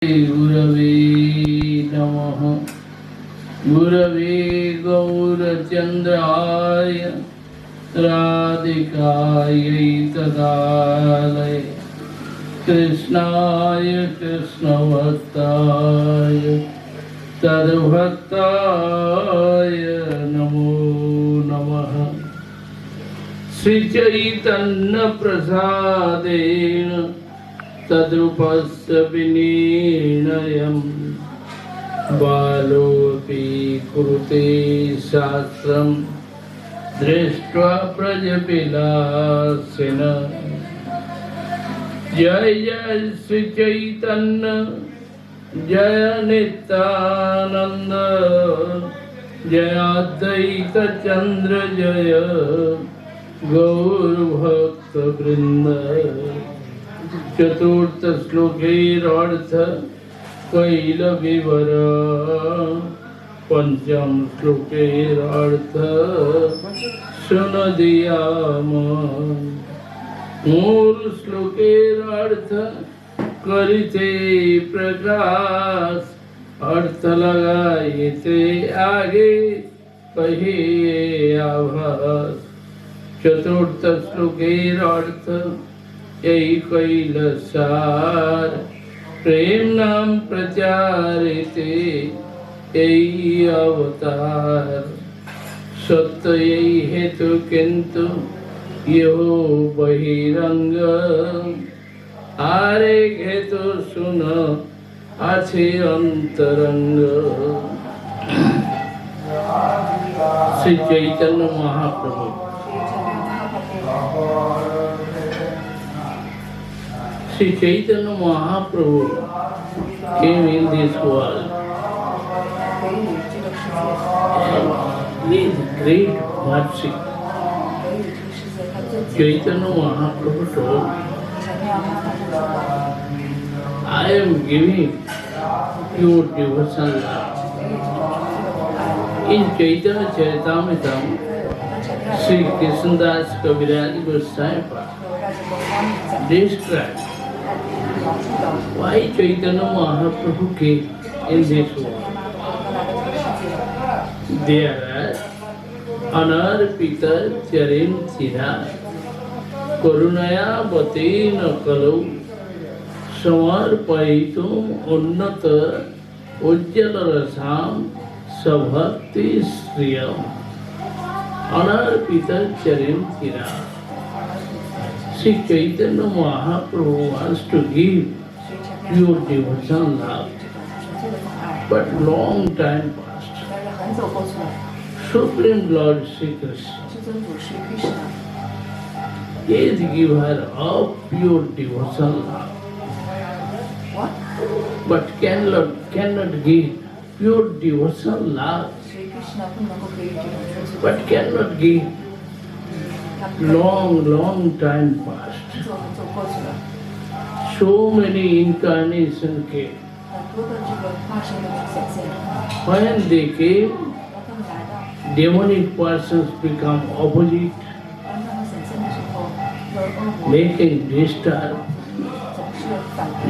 गुरवे नमः। गुरवे गौरचन्द्राय राधिकायै तदालय कृष्णाय कृष्णभक्ताय तद्भक्ताय नमो नमः। श्रीचैतन्य प्रसादेन तद्रूपस्य विनिर्णयम् बालोऽपि कुरुते शास्त्रम् दृष्ट्वा प्रजपिलासिन। जय जय श्री चैतन्य जय नित्यानंद जय अद्वैत चंद्र जय गौर भक्त वृंद। चतुर्थ श्लोकेरर्थ कैल विवर पंचम श्लोकेरर्थ सुनदियाम। मूल श्लोकेरर्थ करिते प्रकाश अर्थ लगाइते आगे कहे आभास। चतुर्थ श्लोकेरर्थ यही कैलसार प्रेम नाम प्रचारिते यही अवतार। सत्य यही हेतु किंतु यो बहिरंग आरे हेतु सुन आछे अंतरंग। Shri Chaitanya Mahaprabhu Sri Chaitanya Mahaprabhu came in this world with great mercy. Chaitanya Mahaprabhu told, I am giving you devotion love. In Chaitanya Charitamrita, Sri Krishnadas Kaviraj Goswami described why Chaitanya Mahaprabhu came in this world. There are Anarpita Charin Sira Karunaya Batina Kalau Samarpaitum Unnata Ujjalarasam Sabhakti Sriyam. Anarpita Charin Sira. Sri Chaitanya Mahaprabhu wants to give pure devotion love, but long time passed. Supreme Lord Sri Krishna is giver of pure devotion love, but cannot give pure devotion love, but cannot give. Long time passed. So many incarnations came. When they came, demonic persons become opposite, making disturb.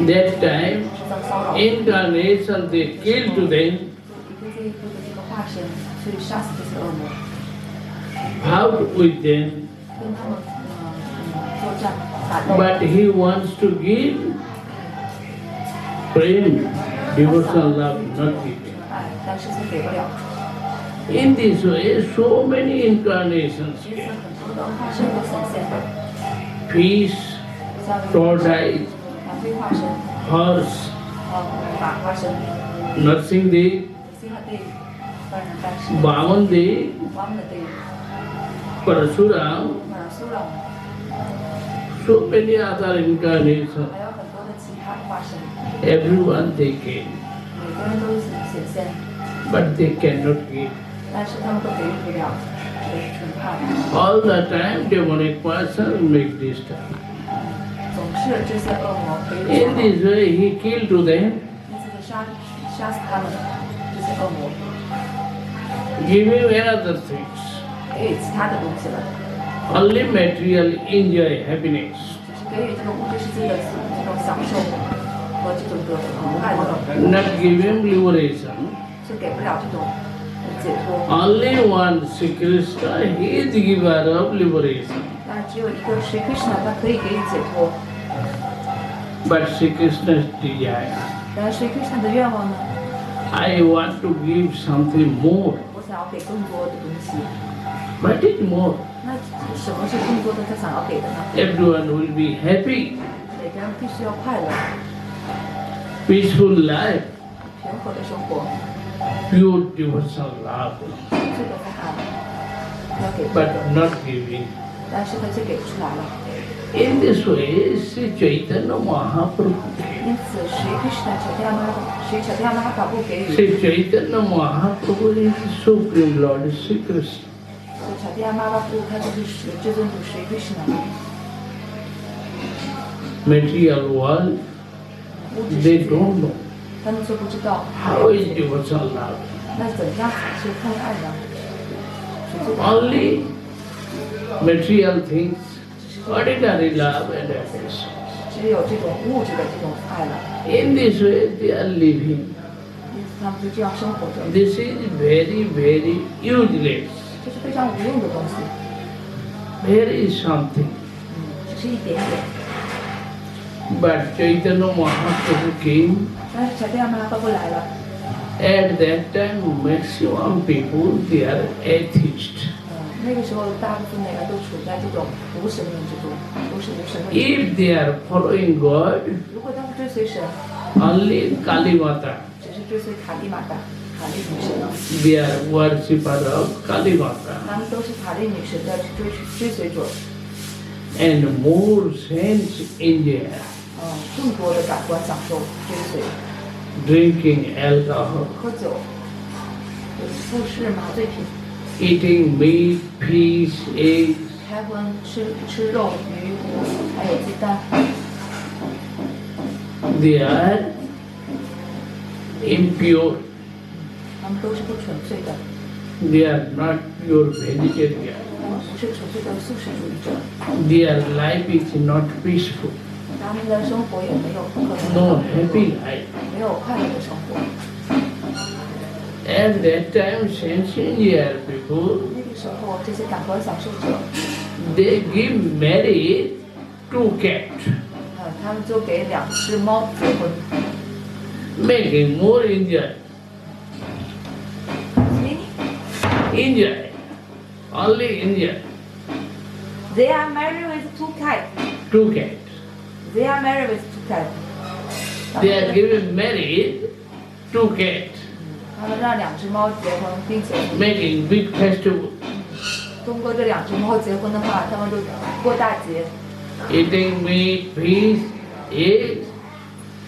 That time, incarnation they killed to them. Fought with them. But he wants to give prem, devotional love, not giving. In this way, so many incarnations came. Fish, tortoise, horse, Narsimhadev, Vamandev, Parasuram, so many other incarnations. Everyone they came, but they cannot give. All the time demonic person make disturb. In this way he killed to them, give him another things. Only material enjoy happiness. 和这种的快乐， not give him liberation. 是给不了这种解脱。 Only one Sri Krishna, he is the giver of liberation. 但只有一个 Sri Krishna， 他可以给予解脱。 But Sri Krishna's desire, 然而 Sri Krishna 的愿望呢？ I want to give something more. 我想要给更多的东西。 What is more? 那什么是更多的他想要给的呢？ Everyone will be happy, 每个人必须要快乐、 peaceful life, 平和的生活， pure devotional love. 这个是爱，要给， But not giving. 但是他却给不出来了。 In this way, Sri Chaitanya Mahaprabhu, 因此，Sri Krishna Sri Chaitanya Mahaprabhu 给予 Sri Chaitanya Mahaprabhu is the Supreme Lord Sri Krishna. Sri Chaitanya Mahaprabhu 他就是至尊主 Sri Krishna。 Material world, 物质 they 世界， don't know 他们却不知道 how is devotional love. 那怎样才是奉爱呢？谁知道？ Only material things, ordinary love and affection. 只有这种物质的这种爱了， In this way, they are living. 因此他们就这样生活着。 This is very, very useless. 这是非常无用的东西， Very something. 只是一点点。 But Chaitanya Mahaprabhu came. 但是Chaitanya Mahaprabhu来了， At that time, maximum people, they are atheists. 那个时候大部分的人都处在这种无神论之中，都是无神论。 If they are following God, 如果他们追随神， only Kali Mata, 只是追随卡利玛达、卡利女神， they are worshipper of Kali Mata. 他们都是卡利女神的追随者。 And more sense enjoy, 更多的感官享受追随， drinking alcohol, 喝酒，服饰麻醉品， eating meat, fish, eggs, 开荤吃肉鱼，还有鸡蛋， they are impure. 他们都是不纯粹的， They are not pure vegetarian. 他们不是纯粹的素食主义者， Their life is not peaceful. 他们的生活也没有可能 No happy life. 没有快乐的生活。 At that time, sincere people, 那个时候，这些感官享受者， they give marriage to cat, 他们就给2只猫结婚。 making more enjoy. Enjoy. Only enjoy. They are married with 2 cats. Two cats. They are married with 2 cats. They are giving marriage to cat, 他们让2只猫结婚，并且 making big festival, 通过这2只猫结婚的话，他们就过大节， eating meat, fish, eggs,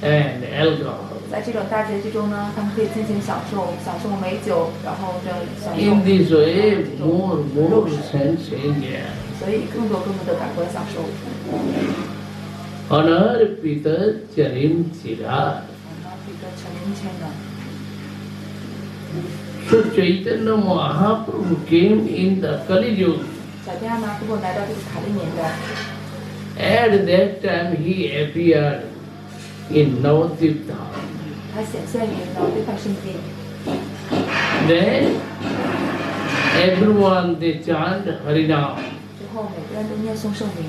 and alcohol. 在这种大节之中呢，他们可以尽情享受美酒，然后享受， In this way, more sense enjoy. 所以更多的感官享受。 Honor Peter Charim Chira. 彼得陈明谦呢， So Chaitanya Mahaprabhu came in the Kali Yuga. 小天呢，如果来到这个卡利年代， At that time he appeared in Navadvip Dham. 他显现于呢这块圣地， Then everyone they chant Harinam. 之后每个人都念诵圣名，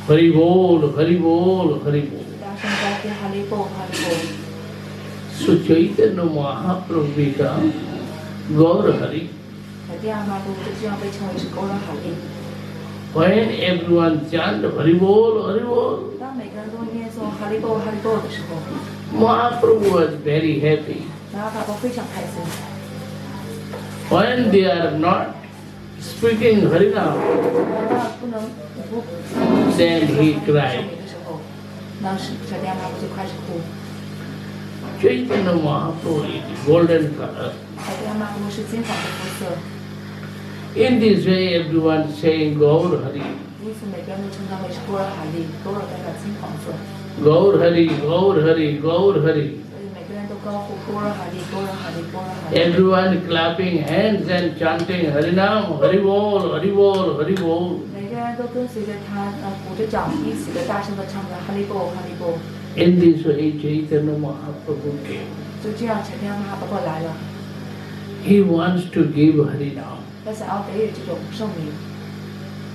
Hari Bol, Hari Bol, Hari Bol. 大声高呼哈利波哈利波。 So Chaitanya Mahaprabhu became Gaur Hari. 小天呢，就这样被称为是勾人海利。 When everyone chant Hari Bol, Hari Bol, 当每个人都念诵哈利波哈利波的时候， Mahaprabhu was very happy. 然后他都非常开心。 When they are not speaking Harinam, 那不能不 then he cried. 的时候，那是小天妈就开始哭。 Chaitanya Mahaprabhu is golden color. 小天妈不是金黄的肤色， In this way, everyone saying Gaur Hari. 因此每个人都称他为是勾人海利，勾人代表金黄色， Gaur Hari, Gaur Hari, Gaur Hari. 所以每个人都高呼勾人海利，勾人海利，勾人海利。 Everyone clapping hands and chanting Harinam, Hari Bol, Hari Bol, Hari Bol. 每个人都跟随着他，鼓着掌，一起的大声的唱着哈利波哈利波。In this way, Chaitanya Mahaprabhu came. 就这样，柴天马哈巴来了， He wants to give Harinam. 他想要给予这种圣名，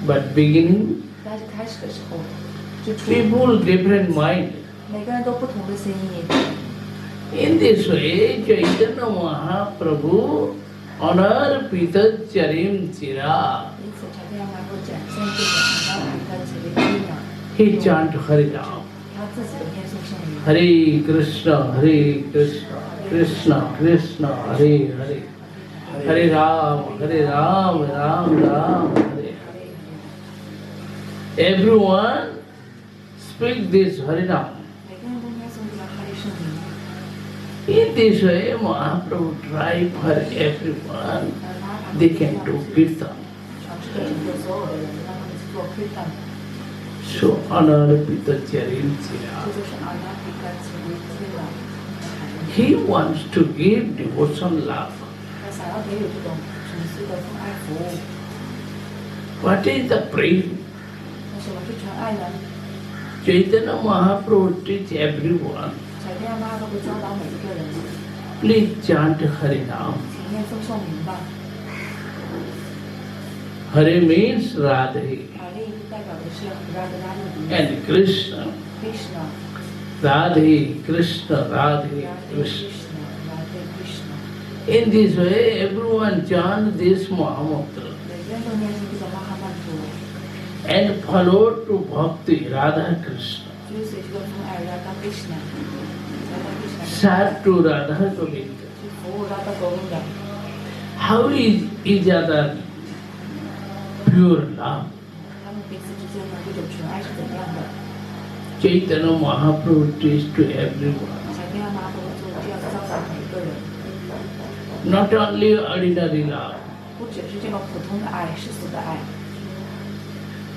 But beginning, 但是开始的时候，就出 people different mind. 每个人都不同的心意。 In this way, Chaitanya Mahaprabhu honor Pitadcharim Chira. 因此，柴天马会展现这种很高的慈悲力量。 He chant Harinam. 他自己的念诵圣名。 Hare Krishna, Hare Krishna, Krishna Krishna, Hare Hare. Hare Ram, Ram Ram, Hare Hare. Everyone speak this Harinam. 每个人都念诵这个哈利圣名。 In this way, Mahaprabhu try for everyone. They can do kirtan. 尝试着拯救所有的人，让他们去做窥探。 So honor Pitadcharim Chira. 这就是阿那比干慈悲力量。 He wants to give devotion love. 他想要给予这种纯粹的奉爱服务。 What is the prem? 那什么是纯爱呢？ Chaitanya Mahaprabhu teach everyone. 柴天马哈会教导每一个人， Please chant Harinam. 请念诵圣名吧。 Hare means Radhe 哈利代表的是Radharani and Krishna. Krishna Radhe, Krishna, Radhe, Krishna. Radhe Krishna。 In this way, everyone chant this Mahamantra 每个人都念诵这个玛哈曼陀， and follow to Bhakti, Radha Krishna. 追随这个奉爱Radha Krishna， Serve to Radha Govinda. 去服务Radha Govinda。 How is each other pure love? 他们彼此之间的这种纯爱是怎样的？ Chaitanya Mahaprabhu teach to everyone. 柴天马哈会做这样教导每一个人， Not only ordinary love, 不只是这个普通的爱，世俗的爱，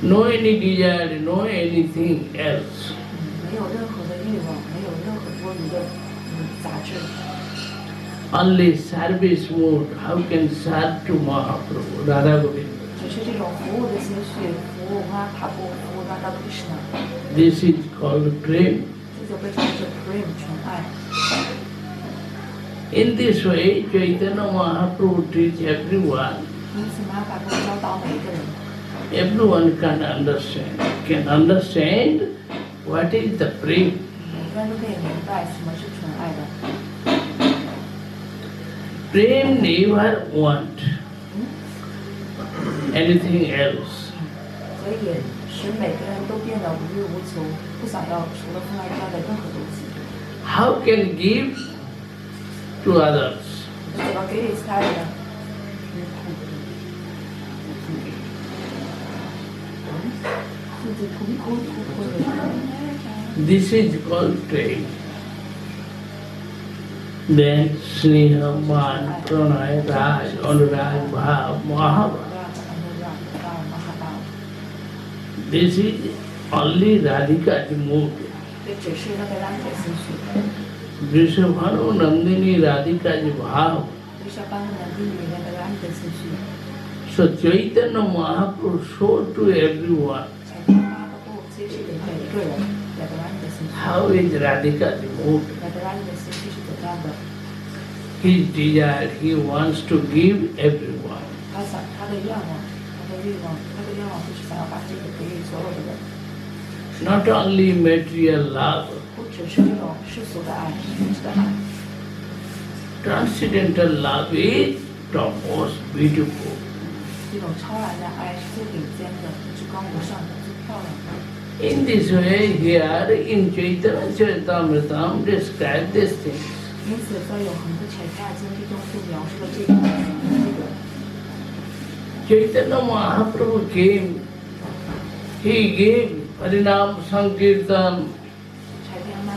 no any desire, no anything else. 没有任何的欲望，没有任何多余的杂质。 Only service mood. How can serve to Mahaprabhu, Radha Govinda? 只是这种服务的心绪，服务玛卡布，服务Radha Krishna， This is called prem. 这就被称之 prem 纯爱。 In this way, Chaitanya Mahaprabhu teach everyone. 因此，玛卡布教导每一个人， Everyone can understand what is the prem. 每个人都可以明白什么是纯爱的。 Prem never want anything else. 所以也使每个人都变得无欲无求，不想要除了奉爱之外的任何东西。 How can give to others? 怎么给予其他人呢？ This is called trade. Then Sneha, Man, Pranay, Raj, Anurag, Bhav, Mahabhav. This is only Radhika's mood. 这只是那个拉的心绪， Vrishabhanu Nandini Radhika's bhav. 为啥帮南地里那个拉的心绪？ So Chaitanya Mahaprabhu showed to everyone 柴天马哈布揭示给每一个人那个拉的心绪， how is Radhika's mood. 那个拉的心绪是怎样的？ His desire, he wants to give everyone. 他想他的愿望，他的欲望，他的愿望就是想要把这个给予所有的人， Not only material love, 不只是这种世俗的爱，物质的爱。 transcendental love is the most beautiful. 这种超然的爱是最顶尖的、至高无上的、最漂亮的。 In this way, here in Chaitanya Charitamrita describe these things. 因此，在永恒的禅法经历中就描述了这个。 Chaitanya Mahaprabhu came, he gave Harinam Sankirtan. 柴天马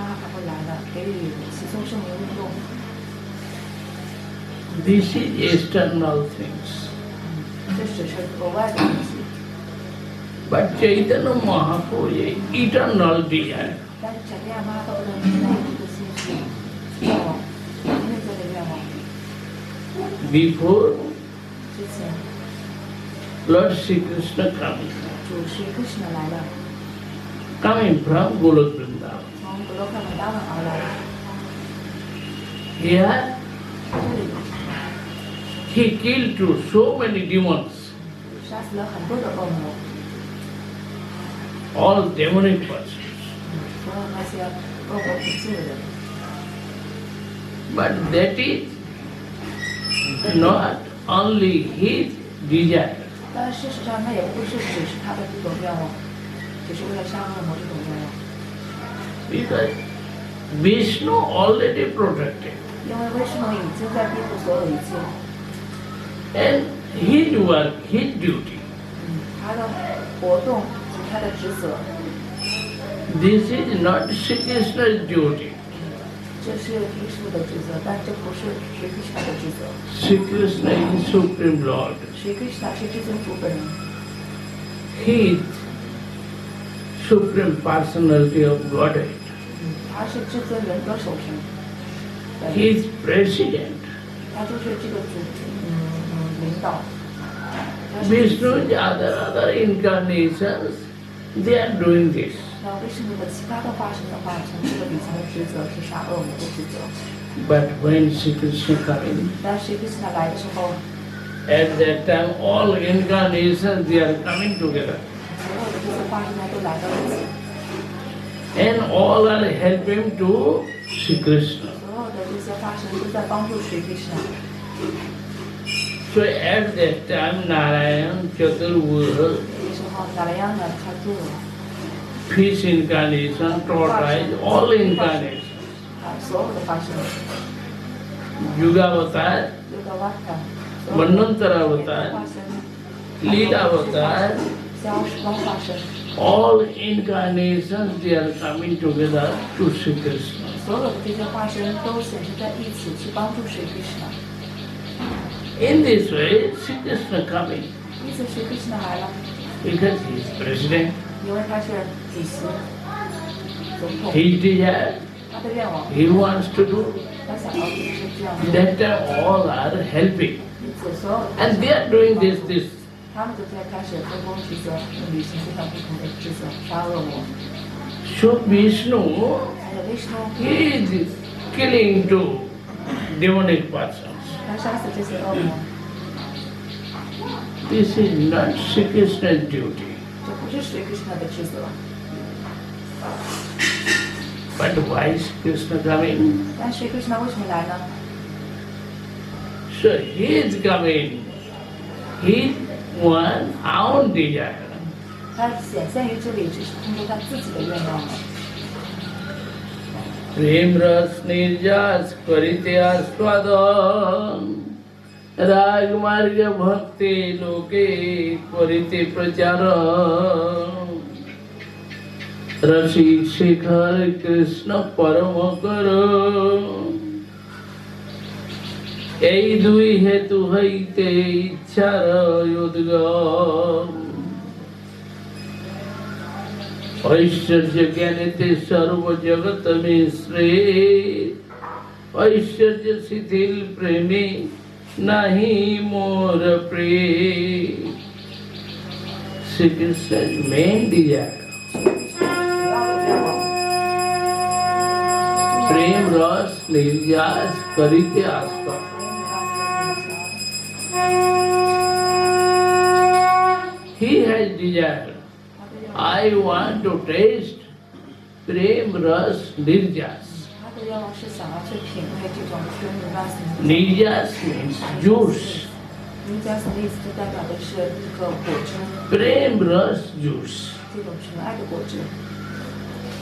哈会来了，给予齐颂圣名运动。 This is external things. 这只是额外的东西。 But Chaitanya Mahaprabhu is eternal desire. 但是柴天马哈的内部的心绪、愿望、内在的愿望， Before 之前 Lord Sri Krishna comes, 主是Krishna来了， coming from Golok Vrindavan. 从格罗克门达文而来。 Here 这里 he killed so many demons, 杀死了很多的恶魔， all demonic persons. 所有那些恶魔体质的人。 But that is not only his desire. 但事实上，那也不是只是他的这种愿望，只是为了杀恶魔这种愿望。 Because Vishnu already protected. 因为威士诺已经在庇护所有一切， And his work, his duty. 他的活动及他的职责， This is not Sri Krishna's duty. 这是耶稣的职责，但这不是श्री कृष्ण的职责。 Sri Krishna is Supreme Lord. Shri कृष्ण是至尊主本人， He is Supreme Personality of Godhead. 他是至尊人格守神， He is President. 他就是这个领导。 Vishnu's other incarnations, they are doing this. 那威士诺的其他的化身的话，从这个底层的职责是杀恶魔的职责。 But when Sri Krishna coming, 但是 Krishna 来的时候， at that time all incarnations they are coming together. 所有的这些化身呢都来到一起， And all are helping to Sri Krishna. 所有的这些化身都在帮助 Shri Krishna。 So at that time Narayan Chaturvurha, 那时候哪莱央呢，他做 fish incarnation, tortoise, all incarnations. 所有的化身， Yugavatar, 有的瓦塔， Manvantara Avatar, 化身， Lila Avatar, 消时光化身， all incarnations they are coming together to Sri Krishna. 所有的这些化身都显示在一起去帮助 Shri Krishna。 In this way, Sri Krishna coming 因此 Shri Krishna 来了， because he is president. 因为他是主席、总统， His desire, 他的愿望， he wants to do. 他想要就是这样。 That time all are helping. 因此所有的 And they are doing this. 他们就在开始分工职责，履行非常不同的职责，杀恶魔。 So Vishnu, 还有 Vishnu， he is killing to demonic persons. 他杀死这些恶魔， This is not Sri Krishna's duty. 这不是 Shri Krishna 的职责。 But why is Krishna coming? 但 Shri Krishna 为什么来呢？ So he is coming. His one own desire. 他显现于这里，只是通过他自己的愿望。 Prem ras nirjas karite aswadam. Rag marga bhakti loke karite pracharam. Rasik Shekhar Krishna Paramakara. এই দুই হেতু হইতে ইচ্ছার উদ্গম ঐশ্বর্য জ্ঞানেতে সর্বজগৎ মিশ্রে ঐশ্বর্য শিথিল প্রেমে নাহি মোর প্রেম শ্রীকৃষ্ণের main desire প্রেম রস নির্যাস করিতে আসবা He has desire. I want to taste Prem Ras Nirjas. 他的愿望是想要去品味这种生命拉斯。 Nirjas means juice. 尼加斯的意思就代表的是一个果汁， Prem Ras juice. 这种纯爱的果汁。